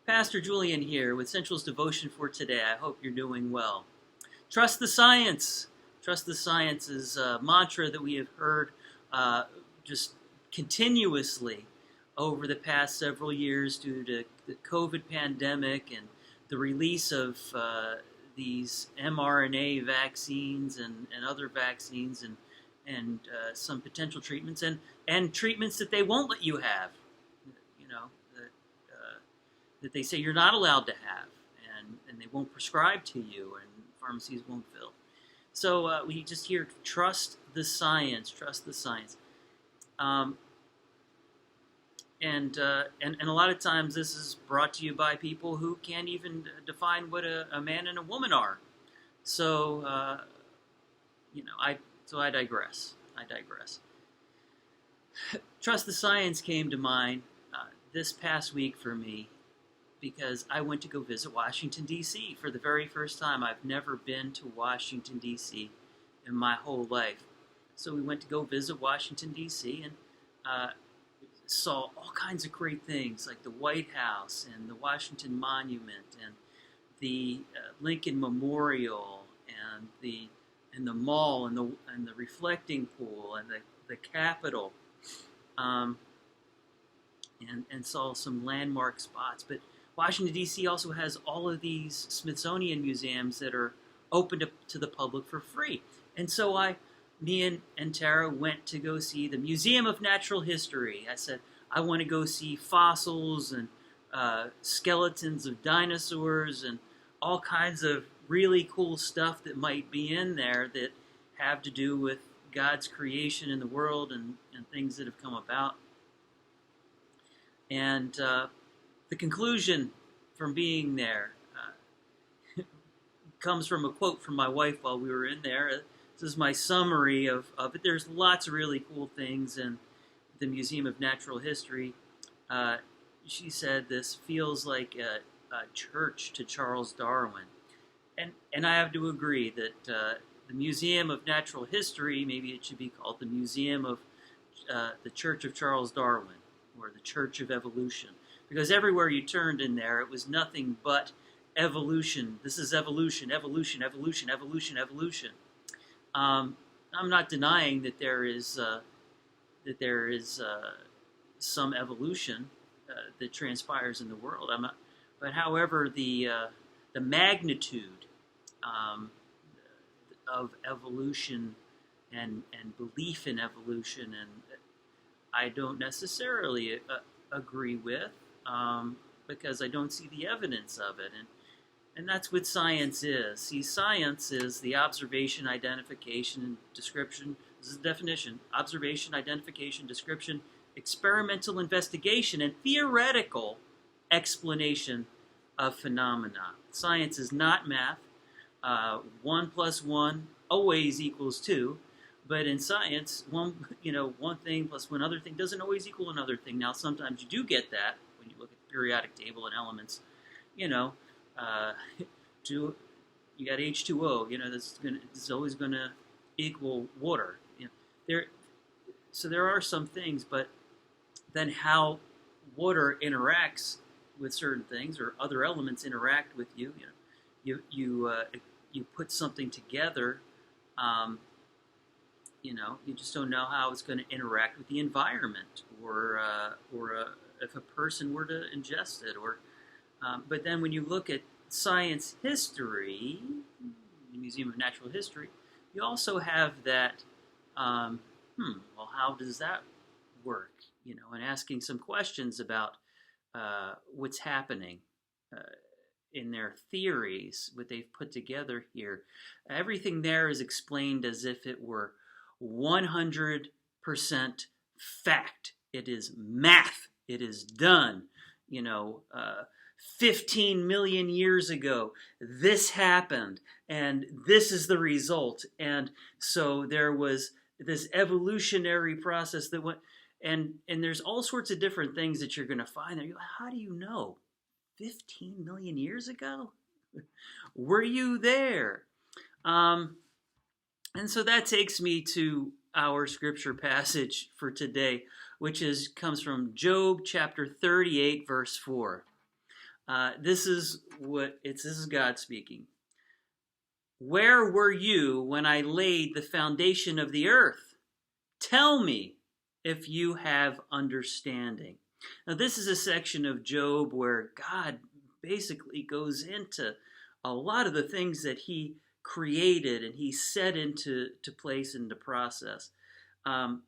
Pastor Julian here with Central's devotion for today. I hope you're doing well. Trust the science. Trust the science is a mantra that we have heard just continuously over the past several years due to the COVID pandemic and the release of these mRNA vaccines and other vaccines and some potential treatments and treatments that they won't let you have. You know, that they say you're not allowed to have, and they won't prescribe to you, and pharmacies won't fill. So we just hear trust the science, trust the science. And a lot of times this is brought to you by people who can't even define what a man and a woman are. So, I digress. Trust the science came to mind this past week for me because I went to go visit Washington, D.C. for the very first time. I've never been to Washington, D.C. in my whole life. So we went to go visit Washington, D.C. and saw all kinds of great things like the White House and the Washington Monument and the Lincoln Memorial and the mall and the reflecting pool and the Capitol, and saw some landmark spots. But Washington, D.C. also has all of these Smithsonian museums that are open to the public for free. And so me and Tara went to go see the Museum of Natural History. I said, I want to go see fossils and skeletons of dinosaurs and all kinds of really cool stuff that might be in there that have to do with God's creation in the world and things that have come about. And the conclusion from being there comes from a quote from my wife while we were in there. This is my summary of it. There's lots of really cool things in the Museum of Natural History. She said this feels like a church to Charles Darwin. And I have to agree that the Museum of Natural History, maybe it should be called the Museum of the Church of Charles Darwin, or the Church of Evolution. Because everywhere you turned in there, it was nothing but evolution. This is evolution, evolution, evolution, evolution, evolution. I'm not denying that there is some evolution that transpires in the world. But however, the magnitude of evolution and belief in evolution, and I don't necessarily agree with, because I don't see the evidence of it. And that's what science is. See, science is the observation, identification, and description. This is the definition. Observation, identification, description, experimental investigation, and theoretical explanation of phenomena. Science is not math. 1 plus 1 always equals 2. But in science, one thing plus one other thing doesn't always equal another thing. Now, sometimes you do get that when you look at the periodic table and elements. You got H2O. This is always going to equal water. So there are some things, but then how water interacts with certain things or other elements interact with you. You put something together. You just don't know how it's going to interact with the environment, or if a person were to ingest it, but then when you look at science history, the Museum of Natural History, you also have that. Well, how does that work? And asking some questions about what's happening in their theories, what they've put together here. Everything there is explained as if it were 100% fact. It is math. It is done. 15 million years ago, this happened, and this is the result. And so there was this evolutionary process that went, and there's all sorts of different things that you're going to find there. You're like, how do you know? 15 million years ago? Were you there? And so that takes me to our scripture passage for today, which comes from Job chapter 38, verse 4. This is this is God speaking. Where were you when I laid the foundation of the earth? Tell me if you have understanding. Now, this is a section of Job where God basically goes into a lot of the things that he created and he set into place into process. Um,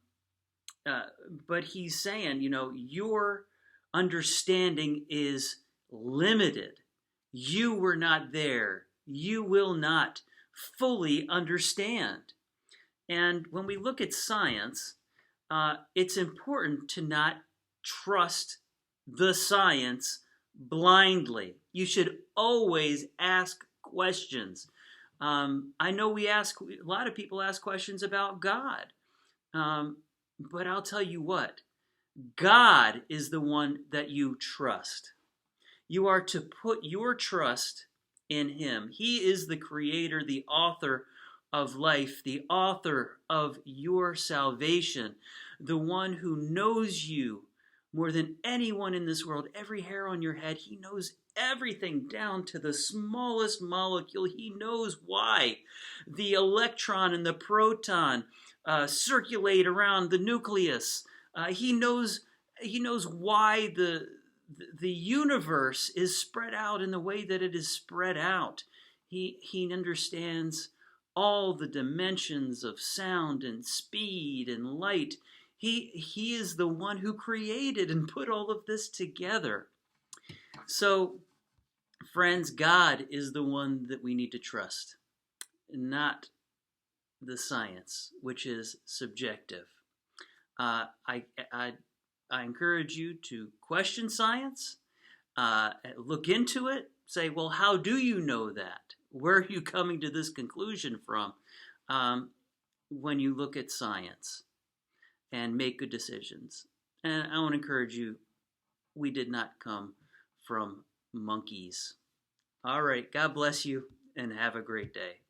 but he's saying, your understanding is limited. You were not there. You will not fully understand. And when we look at science, it's important to not trust the science blindly. You should always ask questions. I know a lot of people ask questions about God. But I'll tell you what, God is the one that you trust. You are to put your trust in Him. He is the creator, the author of life, the author of your salvation, the one who knows you more than anyone in this world. Every hair on your head, He knows everything down to the smallest molecule. He knows why the electron and the proton circulate around the nucleus. He knows why the universe is spread out in the way that it is spread out. He understands all the dimensions of sound and speed and light. He is the one who created and put all of this together. So, friends, God is the one that we need to trust, not the science, which is subjective. I encourage you to question science, look into it, say, well, how do you know that? Where are you coming to this conclusion from? When you look at science, and make good decisions. And I want to encourage you, we did not come from monkeys. All right, God bless you, and have a great day.